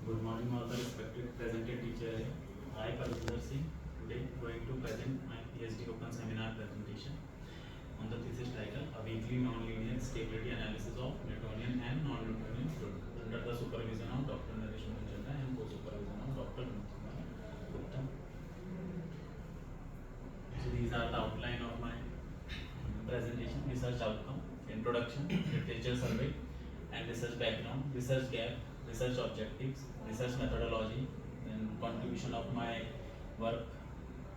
Good morning, all the respected presented teacher. I, Parvinder Singh, today going to present my PhD Open Seminar presentation on the thesis title, A Weakly Nonlinear Stability Analysis of Newtonian and Non-Newtonian Fluid, under the supervision of Dr. Naresh Manjanda and co-supervision of Dr. Muthukumar Gupta. So these are the outline of my presentation: research outcome, introduction, literature survey, and research background, research gap, research objectives, research methodology, and contribution of my work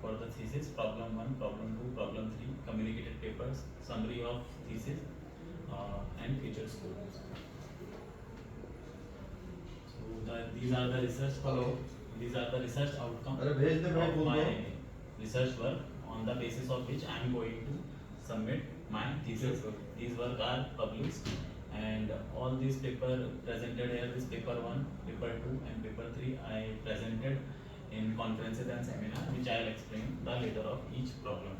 for the thesis, problem 1, problem 2, problem 3, communicated papers, summary of thesis, and future scopes. So these are the research. Hello. These are the research outcome अरे भेज दे भाई, of बोल my दो। research work, on the basis of which I am going to submit my thesis. Yes, sir. These work are published, and all these paper presented here, this paper 1, paper 2, and paper 3 I presented in conferences and seminar, which I will explain the later of each problem.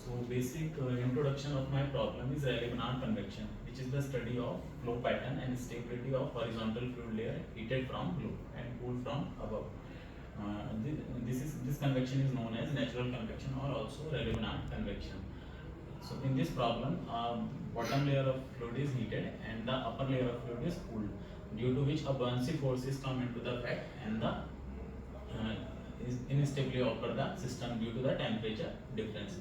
So basic introduction of my problem is Rayleigh-Bénard convection, which is the study of flow pattern and stability of horizontal fluid layer heated from below and cooled from above. This convection is known as natural convection or also Rayleigh-Bénard convection. So in this problem, bottom layer of fluid is heated and the upper layer of fluid is cooled, due to which a buoyancy forces come into the effect and the instability occur the system due to the temperature difference.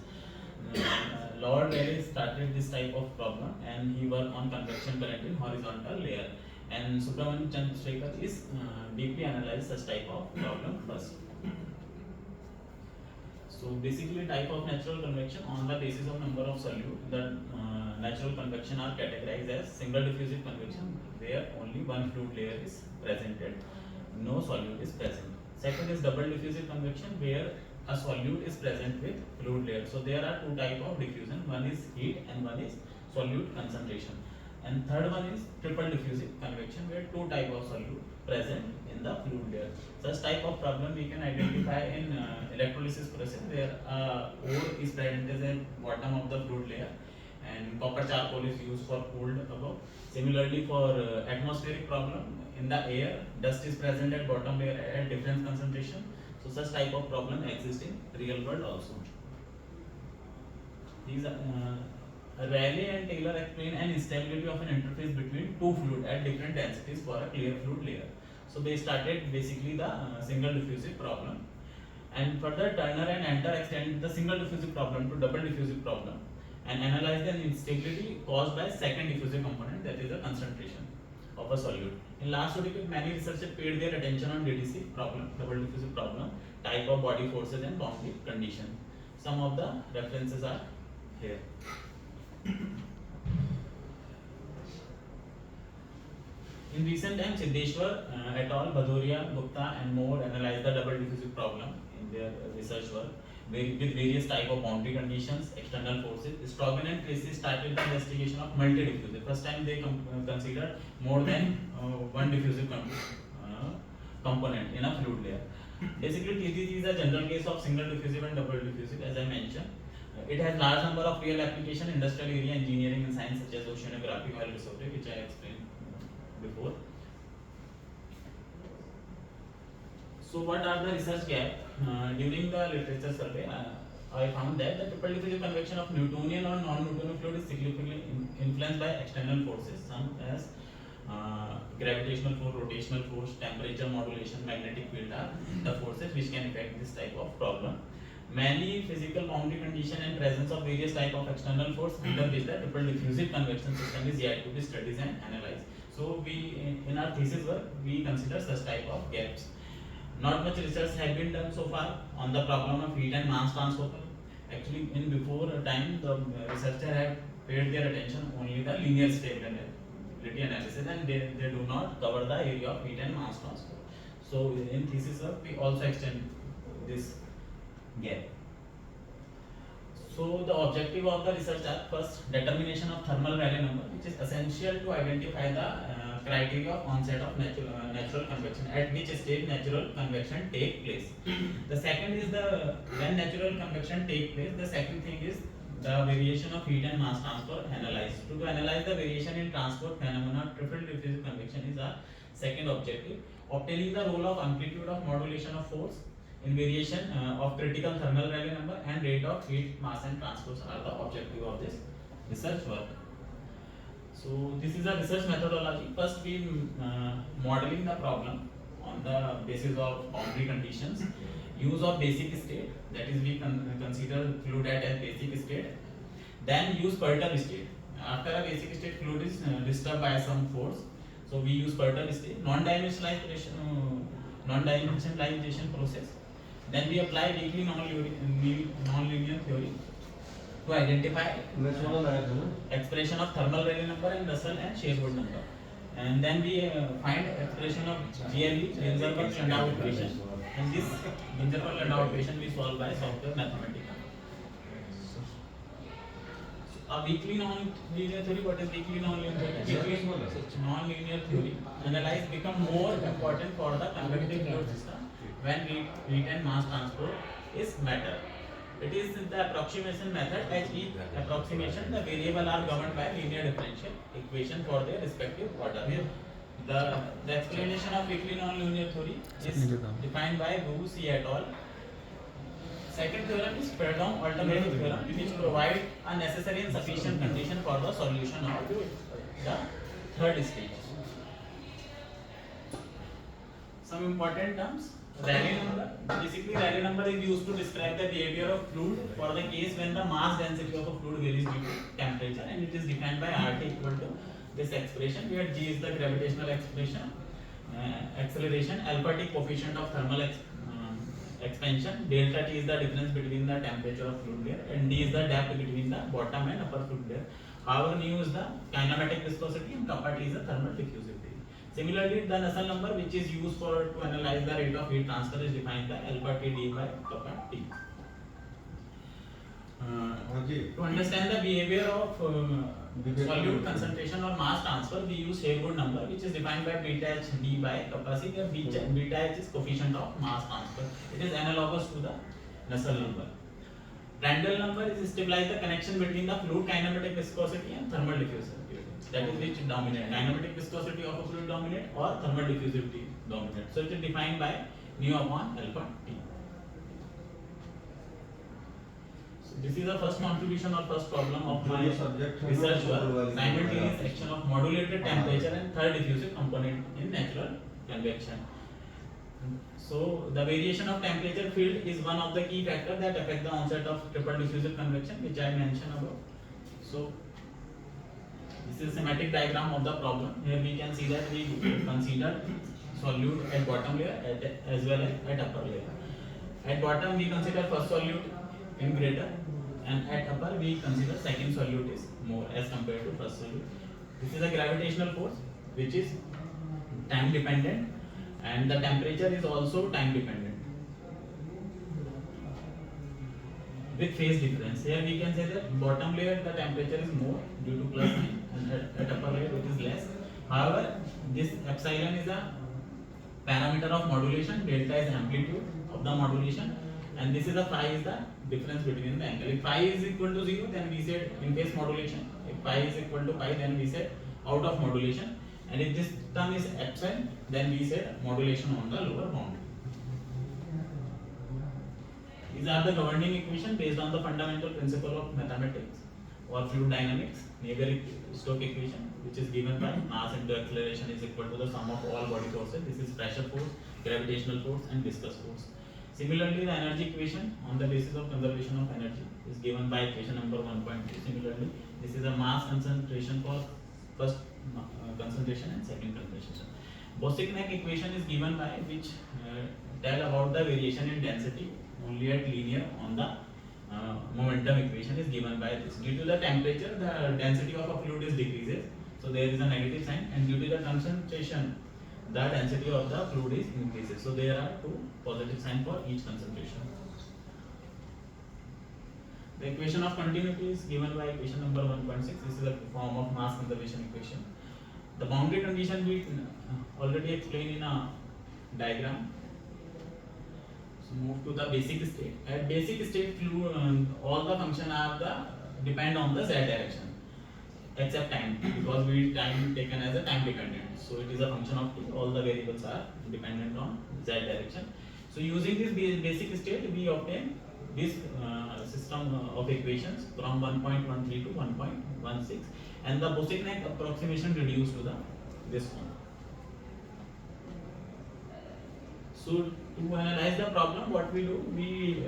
Lord Rayleigh started this type of problem and he worked on convection current in horizontal layer, and Subramanian Chandrasekhar is deeply analyzed such type of problem first. So basically, type of natural convection on the basis of number of solute. The natural convection are categorized as single diffusive convection, where only one fluid layer is presented, no solute is present. Second is double diffusive convection, where a solute is present with fluid layer. So there are two type of diffusion. One is heat and one is solute concentration. And third one is triple diffusive convection, where two type of solute present in the fluid layer. Such type of problem we can identify in electrolysis process, where ore is present at the bottom of the fluid layer and copper charcoal is used for cooled above. Similarly, for atmospheric problem, in the air dust is present at bottom layer at different concentration. So such type of problem exists in real world also. These Rayleigh and Taylor explain an instability of an interface between two fluid at different densities for a clear fluid layer. So they started basically the single diffusive problem, and further Turner and Enter extended the single diffusive problem to double diffusive problem and analyzed the instability caused by second diffusive component, that is the concentration of a solute. In last article, many researchers paid their attention on DDC problem, double diffusive problem, type of body forces and boundary condition. Some of the references are here. In recent times, Siddeshwar et al., Bhadoria, Gupta and more analyzed the double diffusive problem in their research work with various type of boundary conditions, external forces. Strobin and Tracy started the investigation of multi-diffusive. First time they considered more than one diffusive component in a fluid layer. Basically, TGG is a general case of single diffusive and double diffusive, as I mentioned. It has large number of real application, industrial area, engineering and science such as oceanography, oil resources, which I explained before. So what are the research gaps? During the literature survey, I found that the triple diffusive convection of Newtonian or non-Newtonian fluid is significantly influenced by external forces, some as gravitational force, rotational force, temperature modulation, magnetic field are the forces which can affect this type of problem. Many physical boundary condition and presence of various type of external force under which the triple diffusive convection system is yet to be studied and analyzed. So we in our thesis work we consider such type of gaps. Not much research has been done so far on the problem of heat and mass transfer. Actually, in before time, the researcher have paid their attention only the linear stability analysis, and they do not cover the area of heat and mass transfer. So in thesis work, we also extend this gap. So the objective of the research are first determination of thermal Rayleigh number, which is essential to identify the criteria of onset of natural convection, at which stage natural convection take place. The second is the when natural convection take place. The second thing is the variation of heat and mass transfer analyzed. To analyze the variation in transport phenomena, triple diffusive convection Second objective, obtaining the role of amplitude of modulation of force in variation of critical thermal Rayleigh number and rate of heat, mass and transport are the objective of this research work. So this is a research methodology. First we modeling the problem on the basis of boundary conditions. Use of basic state, that is we consider fluid as basic state. Then use perturbed state. After a basic state, fluid is disturbed by some force. So we use perturbed state. Non-dimensionalization process. Then we apply weakly non-linear theory to identify expression of thermal Rayleigh number and Russell and Sherwood number. And then we find expression of GLE, Ginzburg-Landau equation. And this Ginzburg-Landau equation we solve by software Mathematica. A weakly non-linear theory, what is weakly non-linear theory? Weakly non-linear theory analyze become more important for the convective fluid system when heat and mass transport is better. It is the approximation method. As each approximation, the variable are governed by linear differential equation for their respective order. The explanation of weakly non-linear theory is defined by Wu C et al. Second theorem is Fredholm alternative theorem, which provide a necessary and sufficient condition for the solution of the third stage. Some important terms. Rayleigh number. Basically, Rayleigh number is used to describe the behavior of fluid for the case when the mass density of a fluid varies due to temperature, and it is defined by RT equal to this expression, where G is the gravitational acceleration, alpha T coefficient of thermal expansion, delta T is the difference between the temperature of fluid layer, and D is the depth between the bottom and upper fluid layer. However, nu is the kinematic viscosity and kappa T is the thermal diffusivity. Similarly, the Nusselt number, which is used to analyze the rate of heat transfer, is defined by alpha T d by kappa T. To understand the behavior of solute concentration or mass transfer, we use Sherwood number, which is defined by beta h d by kappa c, where beta h is coefficient of mass transfer. It is analogous to the Nusselt number. Prandtl number is stabilize the connection between the fluid kinematic viscosity and thermal diffusivity. That is which dominate, kinematic viscosity of a fluid dominate or thermal diffusivity dominate. So it is defined by nu upon alpha T. So this is the first contribution or first problem of my research work, simultaneous action of modulated temperature and third diffusive component in natural convection. So the variation of temperature field is one of the key factors that affect the onset of triple diffusive convection, which I mentioned above. So this is a schematic diagram of the problem. Here we can see that we consider solute at bottom layer as well as at upper layer. At bottom we consider first solute in greater, and at upper we consider second solute is more as compared to first solute. This is a gravitational force which is time dependent, and the temperature is also time dependent with phase difference. Here we can say that bottom layer the temperature is more due to plus sign, and at upper layer it is less. However, this epsilon is a parameter of modulation, delta is amplitude of the modulation, and this is a phi is the difference between the angle. If phi is equal to 0, then we said in phase modulation. If phi is equal to pi, then we said out of modulation. And if this term is epsilon, then we said modulation on the lower boundary. These are the governing equations based on the fundamental principle of mathematics or fluid dynamics, Navier-Stokes equation, which is given by mass into acceleration is equal to the sum of all body forces. This is pressure force, gravitational force, and viscous force. Similarly, the energy equation on the basis of conservation of energy is given by equation number 1.2. Similarly, this is a mass concentration for first concentration and second concentration. Bose-Einstein equation is given by which tell about the variation in density only at linear on the momentum equation is given by this. Due to the temperature, the density of a fluid is decreases, so there is a negative sign, and due to the concentration, the density of the fluid is increases. So there are two positive signs for each concentration. The equation of continuity is given by equation number 1.6. This is a form of mass conservation equation. The boundary condition we already explained in a diagram. So move to the basic state. At basic state, fluid, all the function are depend on the z direction. except time, because we time taken as a time dependent. So it is a function of t. All the variables are dependent on z direction. So using this basic state, we obtain this system of equations from 1.13 to 1.16, and the Boussignac approximation reduced to the this form. So to analyze the problem, what we do, we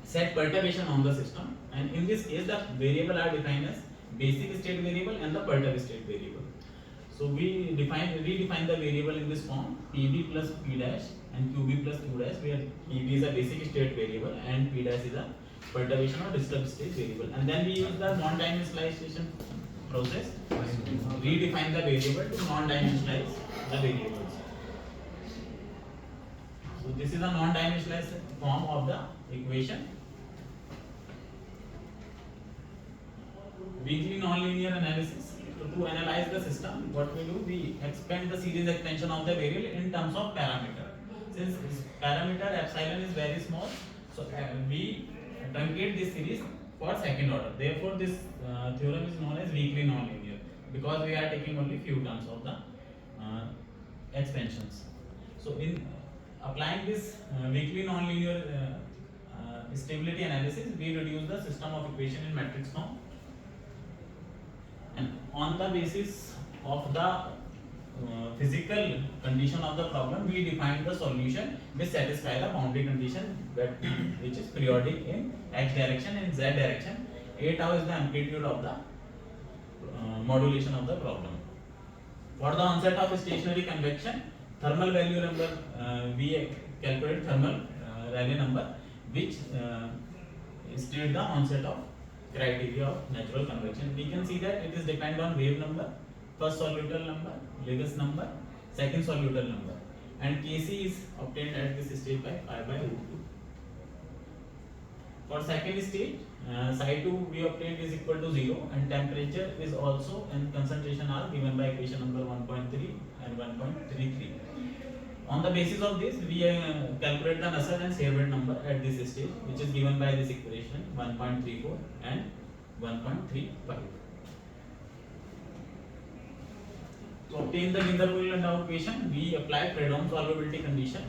set perturbation on the system, and in this case the variable are defined as basic state variable and the perturbed state variable. So we redefine the variable in this form: pb plus p dash and qb plus q dash, where pb is a basic state variable and p dash is a perturbation or disturbed state variable. And then we use the non-dimensionalization process, redefine the variable to non-dimensionalize the variables. So this is a non-dimensionalized form of the equation. Weakly nonlinear analysis. To analyze the system, what we do, we expand the series extension of the variable in terms of parameter. Since parameter epsilon is very small, so we truncate this series for second order. Therefore, this theorem is known as weakly nonlinear, because we are taking only few terms of the expansions. So in applying this weakly nonlinear stability analysis, we reduce the system of equation in matrix form, and on the basis of the physical condition of the problem, we define the solution which satisfy the boundary condition, which is periodic in x direction and z direction. A tau is the amplitude of the modulation of the problem. For the onset of stationary convection, thermal value number, we calculate thermal Rayleigh number, which state the onset of criteria of natural convection. We can see that it is depend on wave number, first solutal number, Lewis number, second solutal number, and Kc is obtained at this stage by pi by root 2. For second stage, psi2 we obtained is equal to 0, and temperature is also and concentration are given by equation number 1.3 and 1.33. On the basis of this, we calculate the Nusselt and Sherwood number at this stage, which is given by this equation 1.34 and 1.35. To obtain the Ginzburg-Landau equation, we apply Fredholm solvability condition,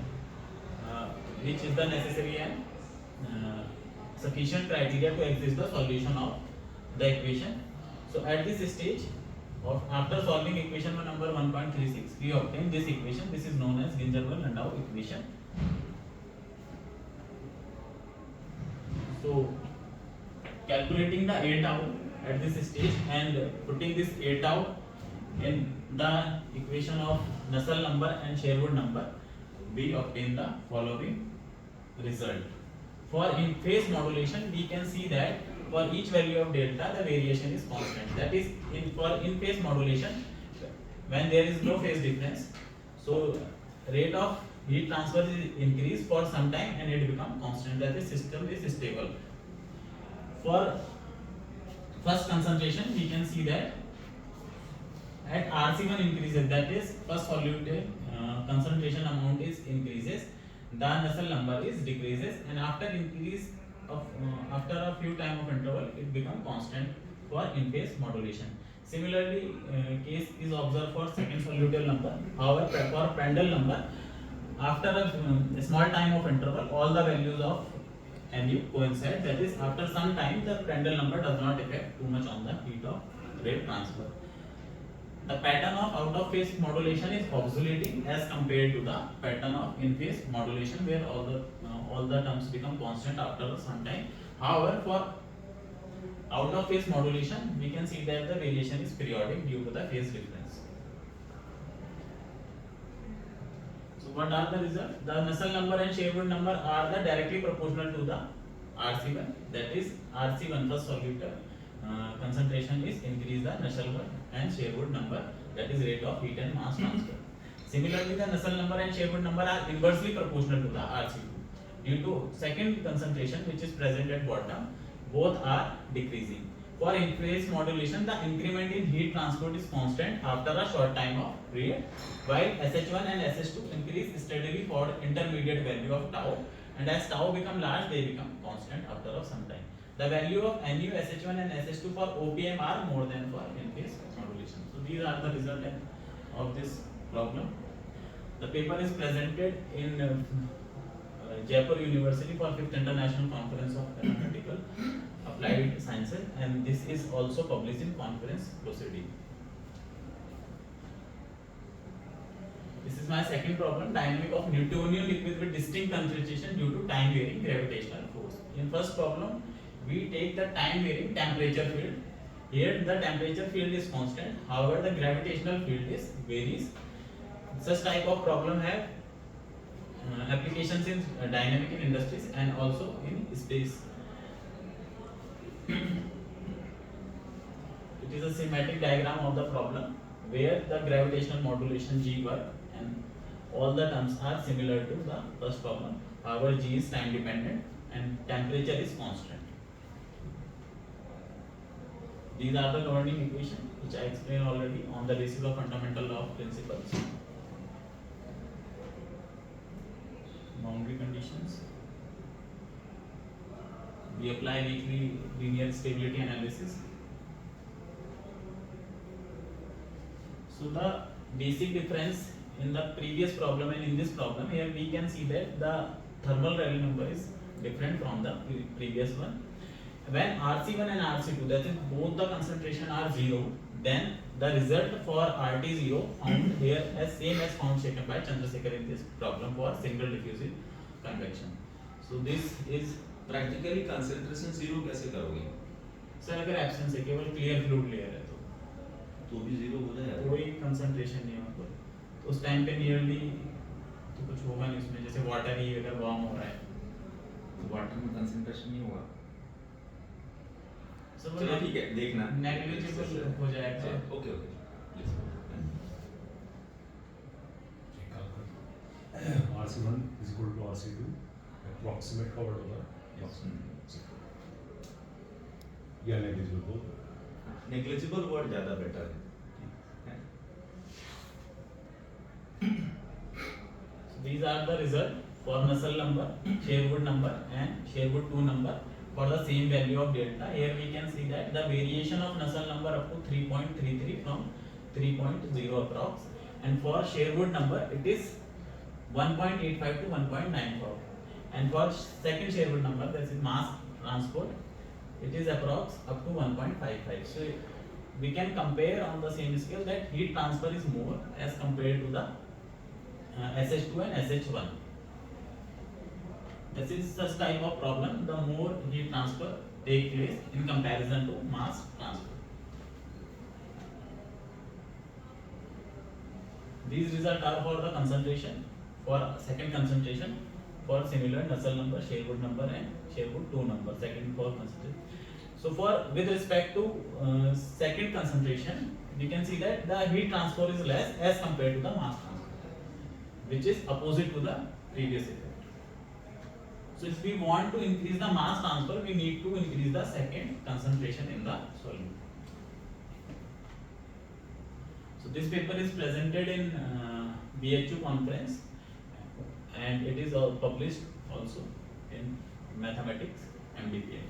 which is the necessary and sufficient criteria to exist the solution of the equation. So at this stage, after solving equation number 1.36, we obtain this equation. This is known as Ginzburg-Landau equation. So calculating the A tau at this stage and putting this A tau in the equation of Nusselt number and Sherwood number, we obtain the following result. For in phase modulation, we can see that for each value of delta, the variation is constant. That is, for in phase modulation, when there is no phase difference, so rate of heat transfer is increased for some time and it becomes constant. That is, system is stable. For first concentration, we can see that at RC1 increases, that is, first solute concentration amount is increases, the Nusselt number is decreases, and after increase of after a few time of interval, it becomes constant for in phase modulation. Similarly, case is observed for second solutal number. However, for Prandtl number, after a small time of interval, all the values of Nu coincide. That is, after some time, the Prandtl number does not affect too much on the heat of rate transfer. The pattern of out of phase modulation is oscillating as compared to the pattern of in phase modulation, where all the terms become constant after some time. However, for out of phase modulation, we can see that the variation is periodic due to the phase difference. So what are the results? The Nusselt number and Sherwood number are the directly proportional to the RC1. That is, RC1 first solutor concentration is increase the Nusselt and Sherwood number, that is rate of heat and mass transfer. Similarly, the Nusselt number and Sherwood number are inversely proportional to the RC2. Due to second concentration which is present at bottom, both are decreasing. For in phase modulation, the increment in heat transport is constant after a short time of period, while SH1 and SH2 increase steadily for intermediate value of tau, and as tau become large, they become constant after some time. The value of Nu, SH1 and SH2 for OPM are more than for in-phase modulation. So these are the result of this problem. The paper is presented in Jaipur University for 5th International Conference of Aeronautical Applied Sciences, and this is also published in Conference Proceeding. This is my second problem, dynamic of Newtonian liquid with distinct concentration due to time varying gravitational force. In first problem, we take the time varying temperature field. Here the temperature field is constant, however the gravitational field is varies. Such type of problem have applications in dynamic in industries and also in space. It is a schematic diagram of the problem where the gravitational modulation G work and all the terms are similar to the first problem. However, G is time dependent and temperature is constant. These are the governing equations which I explained already on the basis of fundamental law of principles. Boundary conditions. We apply weakly linear stability analysis. So the basic difference in the previous problem and in this problem, here we can see that the thermal Rayleigh number is different from the previous one. When RC1 and RC2, that is both the concentration are 0, then the result for RT0 found here as same as found taken by Chandrasekhar in this problem for single diffusive convection. So this is practically concentration zero कैसे करोगे? Sir अगर absence है केवल clear fluid layer है तो भी zero हो जाएगा, कोई कंसंट्रेशन नहीं होगा तो उस टाइम पे नियरली तो कुछ होगा नहीं उसमें, जैसे वाटर ही अगर वार्म हो रहा है तो वाटर में कंसंट्रेशन नहीं होगा। चलो ठीक है, देखना नेग्लिजिबल हो जाएगा। Okay okay RC1 is equal to RC2 approximate का वर्ड होगा या negligible नेग्लिजिबल वर्ड ज्यादा बेटर है। These are the result for Nusselt number, Sherwood number and Sherwood 2 number for the same value of delta. Here we can see that the variation of Nusselt number up to 3.33 from 3.0 approx, and for Sherwood number it is 1.85 to 1.94, and for second Sherwood number, that is mass transport, it is approx up to 1.55. So we can compare on the same scale that heat transfer is more as compared to the SH2 and SH1. This is such type of problem, the more heat transfer take place in comparison to mass transfer. These results are for the concentration, for second concentration, for similar Nusselt number, Sherwood number and Sherwood 2 number, second for concentration. So for with respect to second concentration, we can see that the heat transfer is less as compared to the mass transfer, which is opposite to the previous effect. So if we want to increase the mass transfer, we need to increase the second concentration in the solute. So this paper is presented in BHU conference and it is published also in mathematics MDPA.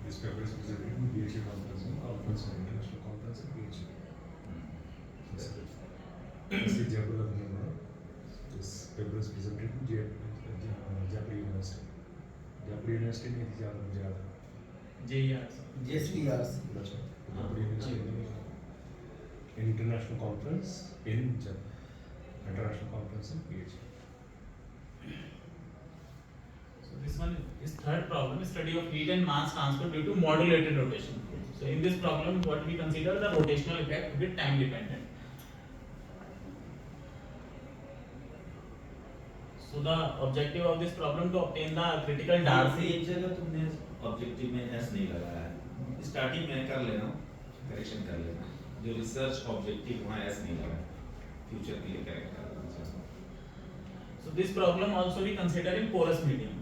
This paper is presented in BHU conference, international conference in BHU. This is Jaipur. This paper is presented in Jaipur University. Jaipur University में ज़्यादा JERs. That's right. Jaipur University international conference in Jaipur. International conference in BHU. So this one is third problem, study of heat and mass transfer due to modulated rotation. So in this problem, what we consider the rotational effect with time dependent. So the objective of this problem to obtain the critical Darcy. एक जगह तुमने objective में S नहीं लगाया है, starting में कर लेना, करेक्शन कर लेना, जो रिसर्च ऑब्जेक्टिव वहाँ एस नहीं लगाया, फ्यूचर के लिए करेक्ट कर लेना। So this problem also we consider in porous medium.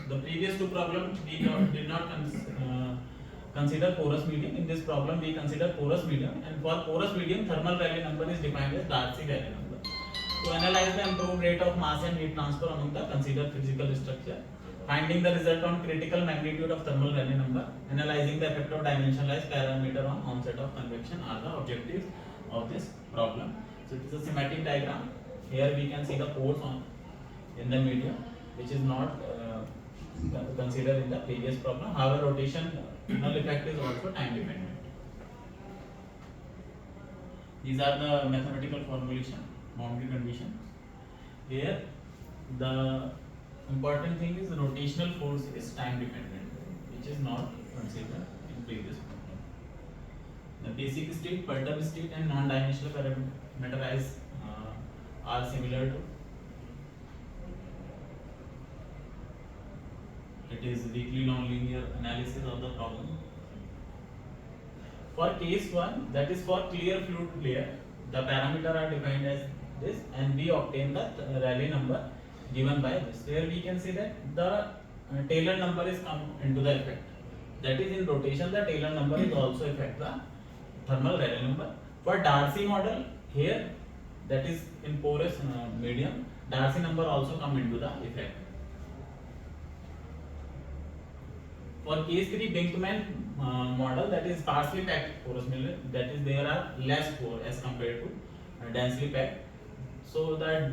The previous two problems we did not consider porous medium. In this problem we consider porous medium, and for porous medium thermal Rayleigh number is defined as Darcy Rayleigh number. To analyze the improved rate of mass and heat transfer among the considered physical structure, finding the result on critical magnitude of thermal Rayleigh number, analyzing the effect of dimensionalized parameter on onset of convection are the objectives of this problem. So it is a schematic diagram. Here we can see the pores on in the medium, which is not considered in the previous problem. However, rotation null effect is also time dependent. These are the mathematical formulation, boundary condition. Here, the important thing is the rotational force is time dependent, which is not considered in previous problem. The basic state, perturbed state, and non-dimensional parameterized are similar to. It is weakly nonlinear analysis of the problem. For case 1, that is for clear fluid layer, the parameter are defined as this, and we obtain the Rayleigh number given by this. Here we can see that the Taylor number is come into the effect. That is, in rotation, the Taylor number is also affect the thermal Rayleigh number. For Darcy model, here, that is in porous medium, Darcy number also come into the effect. For case 3 Binkman model, that is sparsely packed porous medium, that is there are less pore as compared to densely packed. So the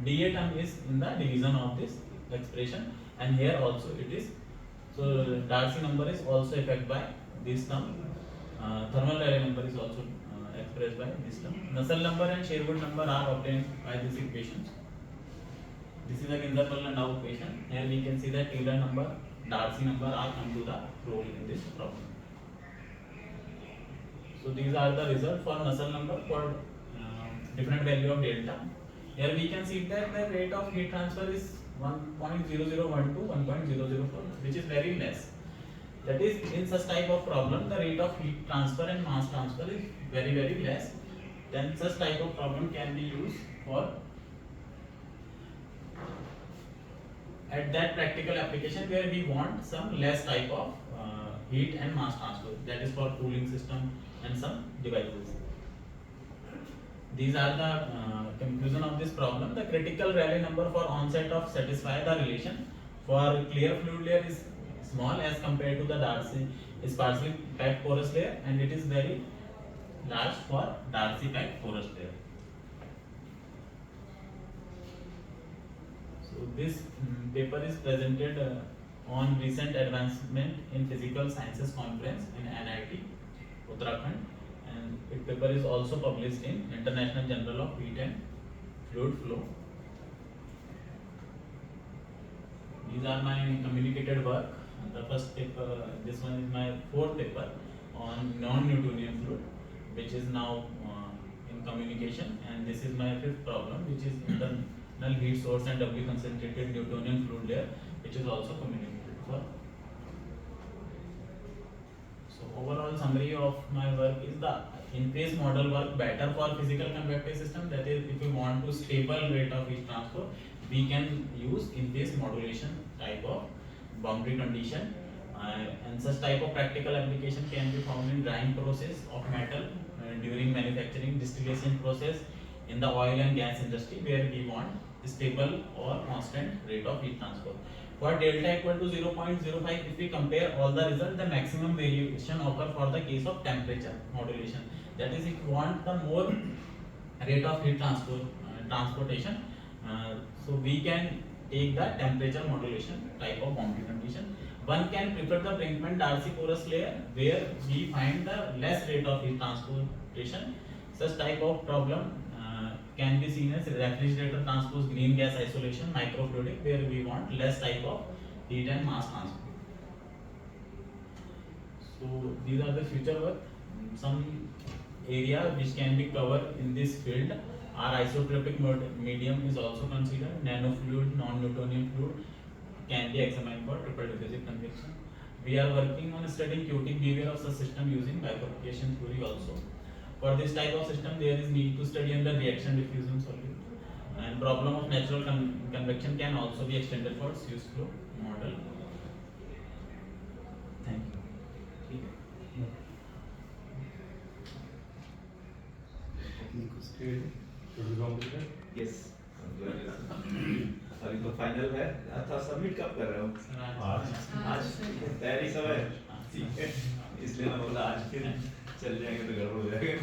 dA term is in the division of this expression, and here also it is. So Darcy number is also affected by this term. Thermal Rayleigh number is also expressed by this term. Nusselt number and Sherwood number are obtained by these equations. This is a Kinzer-Berlandau equation. Here we can see that Taylor number, Darcy number are come to the role in this problem. So these are the results for Nusselt number for different value of delta. Here we can see that the rate of heat transfer is 1.0012 to 1.004, which is very less. That is, in such type of problem, the rate of heat transfer and mass transfer is very, very less. Then such type of problem can be used for at that practical application where we want some less type of heat and mass transfer. That is for cooling system and some devices. These are the conclusion of this problem. The critical Rayleigh number for onset of satisfy the relation for clear fluid layer is small as compared to the Darcy is sparsely packed porous layer, and it is very large for Darcy packed porous layer. So this paper is presented on recent advancement in physical sciences conference in NIT Uttarakhand, and its paper is also published in International Journal of Heat and Fluid Flow. These are my communicated work. The first paper, this one is my fourth paper on non-Newtonian fluid, which is now in communication, and this is my fifth problem, which is internal heat source and doubly concentrated Newtonian fluid layer, which is also communicated for. So overall summary of my work is the in-phase model work better for physical convective system. That is, if we want to stable rate of heat transfer, we can use in-phase modulation type of boundary condition, and such type of practical application can be found in drying process of metal during manufacturing, distillation process in the oil and gas industry where we want stable or constant rate of heat transfer. For delta equal to 0.05, if we compare all the results, the maximum variation occur for the case of temperature modulation. That is, if you want the more rate of heat transportation, so we can take the temperature modulation type of boundary condition. One can prefer the Brinkman-Darcy porous layer where we find the less rate of heat transportation. Such type of problem can be seen as refrigerator transpose green gas isolation, microfluidic, where we want less type of heat and mass transfer. So these are the future work. Some area which can be covered in this field are isotropic medium is also considered, nanofluid, non-Newtonian fluid can be examined for triple diffusive convection. We are working on studying chaotic behavior of the system using bifurcation theory also. For this type of system, there is need to study under reaction diffusion solute, and problem of natural convection can also be extended for Seuss flow model. Thank you. Should we go with that? Yes. अभी तो final है, था submit कब कर रहे हो? आज तैयारी सब है, ठीक है, इसलिए मैं बोला आज फिर चल जाएंगे तो गड़बड़ हो जाएगा।